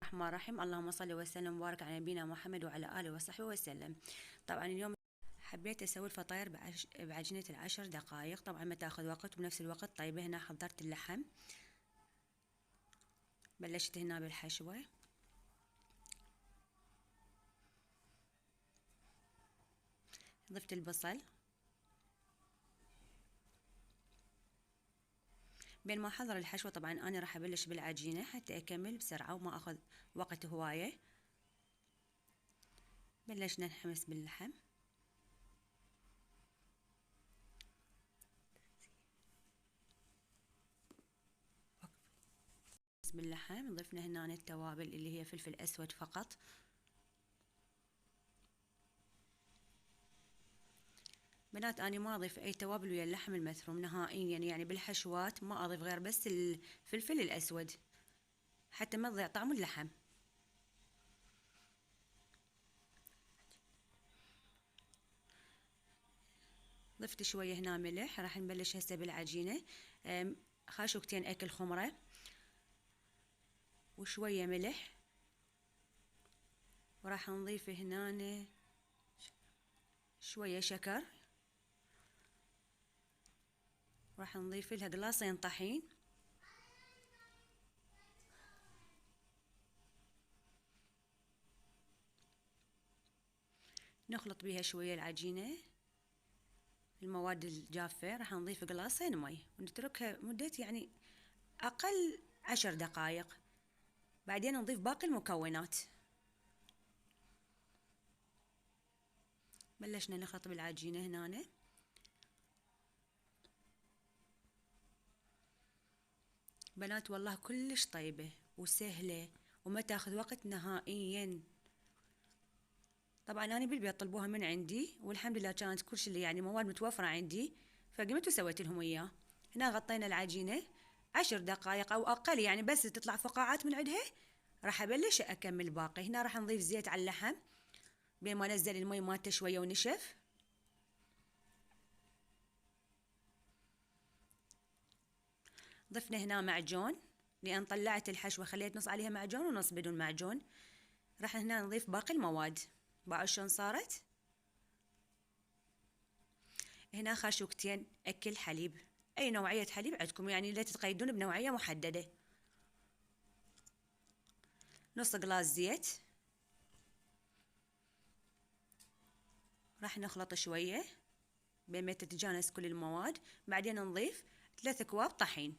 الرحمن الرحيم. اللهم صل وسلم وبارك على نبينا محمد وعلى آله وصحبه وسلم. طبعا اليوم حبيت أسوي الفطاير بعجينة ال10 دقائق. طبعا ما تاخذ وقت وبنفس الوقت طيبة. هنا حضرت اللحم، بلشت هنا بالحشوة. ضفت البصل. بين ما احضر الحشوة طبعا انا راح ابلش بالعجينة حتى اكمل بسرعة وما اخذ وقت هواية. بلشنا نحمس باللحم. باللحم ضفنا هنا التوابل اللي هي فلفل اسود فقط. بنات أنا ما أضيف أي توابل ويا اللحم المثروم نهائيا، يعني بالحشوات ما أضيف غير بس الفلفل الأسود حتى ما تضيع طعم اللحم. ضفت شوية هنا ملح. راح نبلش هسه بالعجينة. خاشوقتين أكل خمرة وشوية ملح، وراح نضيف هنا شوية شكر، راح نضيف لها قلاصين طحين. نخلط بيها شوية العجينة المواد الجافة. راح نضيف قلاصين مي ونتركها مدة يعني أقل 10 دقائق. بعدين نضيف باقي المكونات. بلشنا نخلط بالعجينة هنا. بنات والله كلش طيبة وسهلة وما تاخذ وقت نهائيا. طبعا انا بالبيت طلبوها من عندي والحمد لله كانت كل شيء يعني مواد متوفرة عندي، فقمت وسويت لهم اياه. هنا غطينا العجينة 10 دقائق او اقل، يعني بس تطلع فقاعات من عندها راح ابلش اكمل الباقي. هنا راح نضيف زيت على اللحم بين ما نزل المي مالته شوية ونشف. ضفنا هنا معجون لان طلعت الحشوة خليت نص عليها معجون ونص بدون معجون. راح هنا نضيف باقي المواد. باعوا شلون صارت؟ هنا خاشوقتين اكل حليب، اي نوعية حليب عندكم، يعني لا تتقيدون بنوعية محددة. نص قلاص زيت. راح نخلط شوية بين ما تتجانس كل المواد. بعدين نضيف 3 أكواب طحين.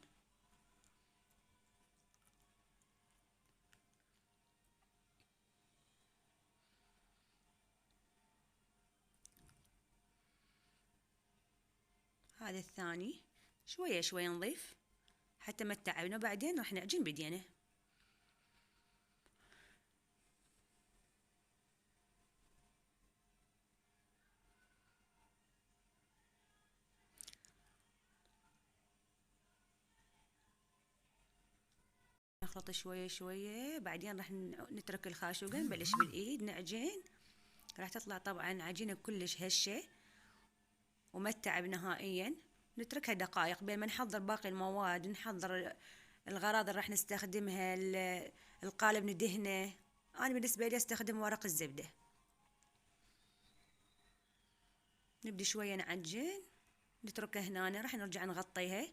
هذا الثاني شوية شوية نضيف حتى ما تتعبنا. بعدين راح نعجن بدينه. نخلط شوية شوية. بعدين راح نترك الخاشوقة نبلش بالإيد نعجن. راح تطلع طبعا عجينة كلش هشة وما تتعب نهائيا. نتركها دقائق بين ما نحضر باقي المواد، نحضر الغراض اللي راح نستخدمها، القالب ندهنه. أنا بالنسبة لي استخدم ورق الزبدة. نبدي شوية نعجن نتركها هنا. راح نرجع نغطيها.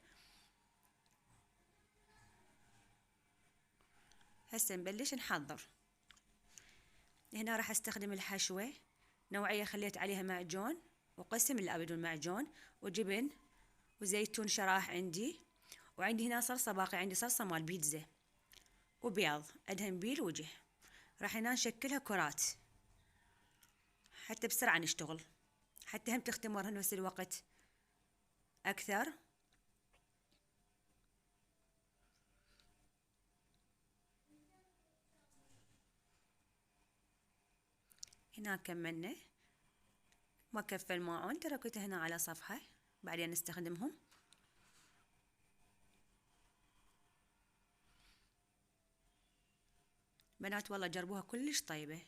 هسه نبلش نحضر. هنا راح استخدم الحشوة نوعية خليت عليها معجون وقسم اللي بدون معجون وجبن وزيتون شراح عندي، وعندي هنا صلصة باقي، عندي صلصة مال بيتزا وبياض ادهن بيه الوجه. راح هنا نشكلها كرات حتى بسرعة نشتغل، حتى هم تختمر بنفس الوقت أكثر. هنا كملنا. ما كفى الماعون تركته هنا على صفحة بعدين نستخدمهم. بنات والله جربوها كلش طيبة،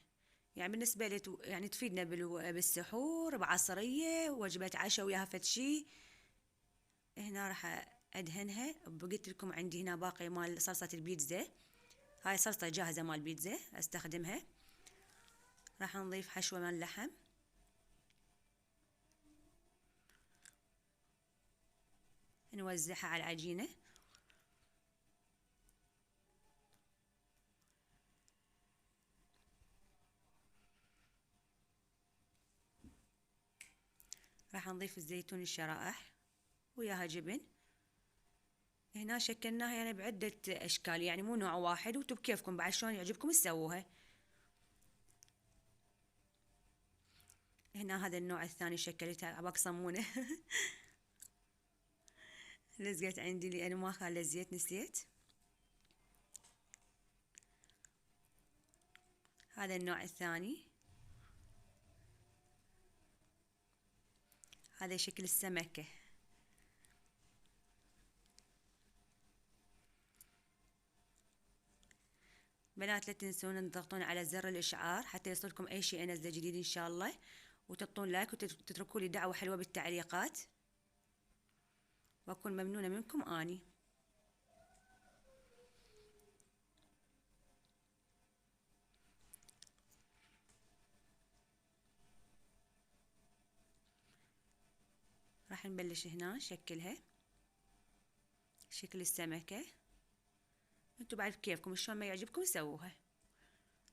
يعني بالنسبة لي يعني تفيدنا بالسحور بعصرية وجبة عشاء وياها فد شي. هنا راح ادهنها. بقيت لكم عندي هنا باقي مال صلصة البيتزا هاي صلصة جاهزة مال بيتزا استخدمها. راح نضيف حشوة من اللحم، نوزعها على العجينة. راح نضيف الزيتون الشرائح وياها جبن. هنا شكلناها يعني بعدة أشكال، يعني مو نوع واحد، وانتو بكيفكم بعد شلون يعجبكم تسووها. هنا هذا النوع الثاني شكلته عباك صمونة لزقت عندي لأنه ما خلى الزيت نسيت. هذا النوع الثاني، هذا شكل السمكة. بنات لا تنسون تضغطون على زر الإشعار حتى يصلكم أي شيء أنزله جديد إن شاء الله، وتعطون لايك وتتركوا لي دعوة حلوة بالتعليقات، وأكون ممنونة منكم أني. راح نبلش هنا نشكلها شكل السمكة. انتو بعد بكيفكم شلون ما يعجبكم سووها.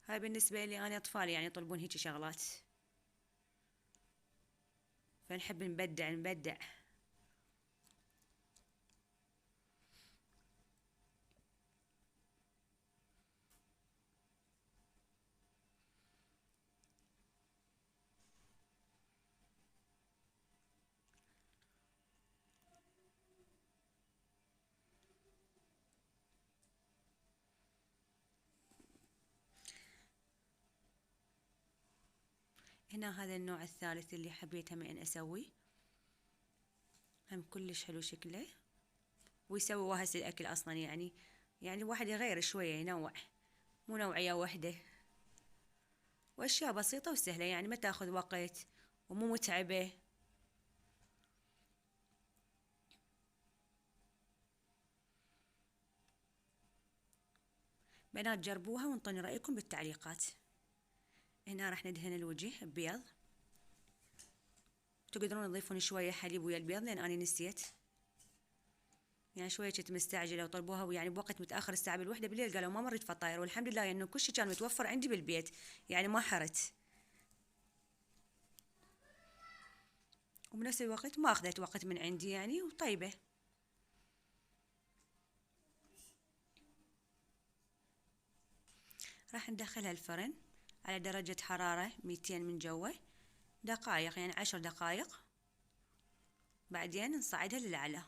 هاي بالنسبة لي أنا أطفالي يعني يطلبون هيجي شغلات، فنحب نبدع. هنا هذا النوع الثالث اللي حبيته من أسوي، هم كلش حلو شكله، ويسوي وهس الأكل أصلا، يعني الواحد يغير شوية ينوع، مو نوعية واحدة، وأشياء بسيطة وسهلة يعني ما تاخذ وقت ومو متعبة. بنات جربوها وانطوني رأيكم بالتعليقات. هنا راح ندهن الوجه ببيض، تقدرون تضيفون شوية حليب ويا البيض لأن أنا نسيت، يعني شوية كنت مستعجلة وطلبوها ويعني بوقت متأخر الساعة بالوحدة بالليل، قالوا ما مريت فطاير، والحمد لله إنه كل شيء كان متوفر عندي بالبيت، يعني ما حرت، وبنفس الوقت ما أخذت وقت من عندي يعني وطيبة. راح ندخلها الفرن على درجة حرارة 200 من جوا دقائق، يعني 10 دقائق، بعدين نصعدها للأعلى.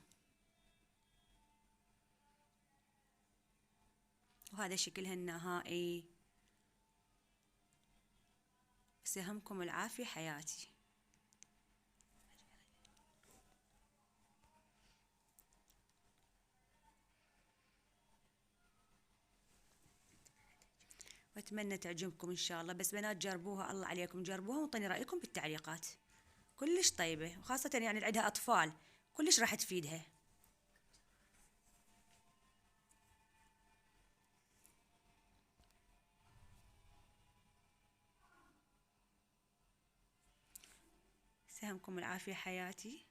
وهذا شكلها النهائي. سهمكم العافية حياتي. واتمنى تعجبكم ان شاء الله، بس بنات جربوها الله عليكم، جربوها وانطوني رايكم بالتعليقات. كلش طيبه، وخاصه يعني اللي عندها اطفال كلش راح تفيدها. سهمكم العافيه حياتي.